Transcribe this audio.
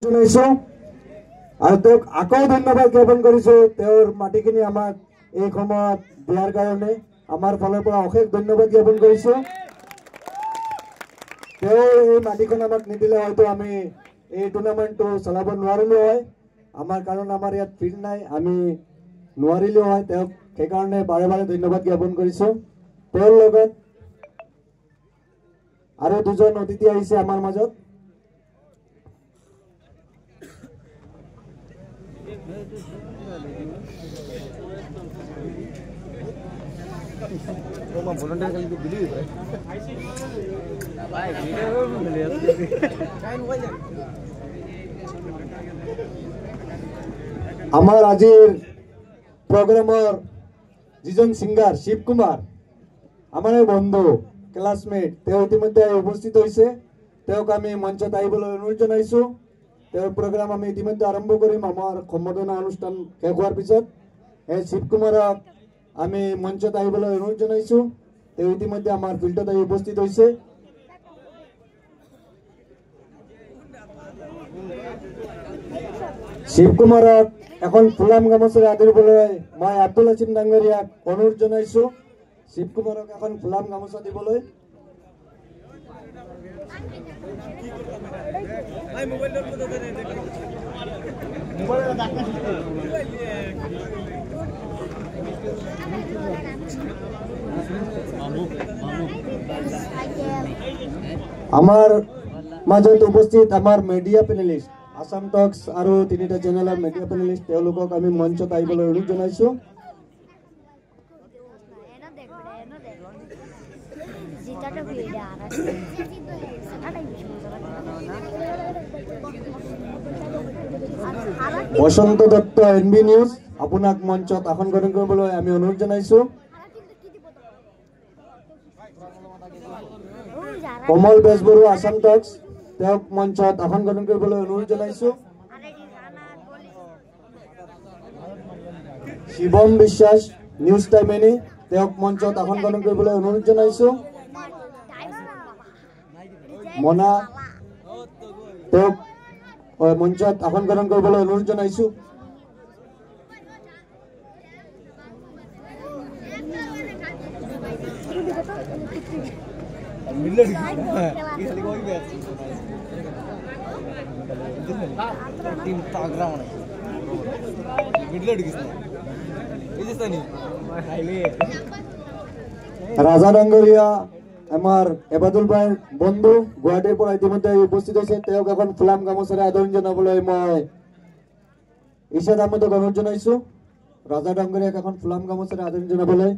জনাইছো আৰু তেওঁক আকৌ ধন্যবাদ জ্ঞাপন কৰিছো তেওঁৰ মাটিখিনি আমাক এই সময়ত দিয়াৰ কাৰণে আমাৰ ফালৰ পৰা অশেষ ধন্যবাদ জ্ঞাপন কৰিছো তেওঁ এই মাটিখন আমাক নিদিলে হয়তো আমি এই টুৰ্নামেণ্টটো চলাব নোৱাৰিলো হয় আমাৰ কাৰণ আমাৰ ইয়াত ফিল্ড নাই আমি নোৱাৰিলো হয় তেওঁক সেইকাৰণে বাৰে বাৰে ধন্যবাদ জ্ঞাপন কৰিছো তেওঁৰ লগত আৰু দুজন অতিথি আহিছে আমাৰ মাজত আমাৰ আজিৰ প্ৰগ্ৰামৰ যিজন সিংগাৰ শিৱ কুমাৰ আমাৰ বন্ধু ক্লাসমেট তেওঁ ইতিমধ্যে উপস্থিত হৈছে তেওঁক আমি মঞ্চত আহিবলৈ অনুৰোধ জনাইছো তেওঁৰ প্ৰগ্ৰাম আমি ইতিমধ্যে আৰম্ভ কৰিম আমাৰ সম্বোধনা অনুষ্ঠান শেষ হোৱাৰ পিছত এই শিৱ কুমাৰক আমি মঞ্চত আহিবলৈ অনুৰোধ জনাইছো তেওঁ ইতিমধ্যে আমাৰ ফিল্ডত আহি উপস্থিত হৈছে শিৱ কুমাৰক এখন ফুলাম গামোচাৰে আদৰিবলৈ মই আব্দুল হাছিম ডাঙৰীয়াক অনুৰোধ জনাইছো শিৱ কুমাৰক এখন ফুলাম গামোচা দিবলৈ আমাৰ মাজত উপস্থিত আমাৰ মিডিয়া পেনেলিষ্ট আসাম টক্স আৰু তিনিটা চেনেলৰ মিডিয়া পেনেলিষ্ট তেওঁলোকক আমি মঞ্চত আহিবলৈ অনুৰোধ জনাইছো বসন্ত দত্ত এনবি নিউজ আপোনাক মঞ্চত আসন গ্ৰহণ কৰিবলৈ আমি অনুৰোধ জনাইছো কমল বেজবৰুৱা আসাম টক্স তেওঁক মঞ্চত আসন গ্ৰহণ কৰিবলৈ অনুৰোধ জনাইছো শিৱম বিশ্বাস নিউজ টাইম এনি তেওঁক মঞ্চত আসন গ্ৰহণ কৰিবলৈ অনুৰোধ জনাইছো মনা তেওঁক মঞ্চত আসন গ্ৰহণ কৰিবলৈ অনুৰোধ জনাইছো ৰাজা ডাঙৰীয়া আমাৰ এবাদুল ভাইৰ বন্ধু গুৱাহাটীৰ পৰা ইতিমধ্যে উপস্থিত হৈছে তেওঁক এখন ফুলাম গামোচাৰে আদৰণি জনাবলৈ মই ইছাদ আহমেদক অনুৰোধ জনাইছো ৰাজা ডাঙৰীয়াক এখন ফুলাম গামোচাৰে আদৰণি জনাবলৈ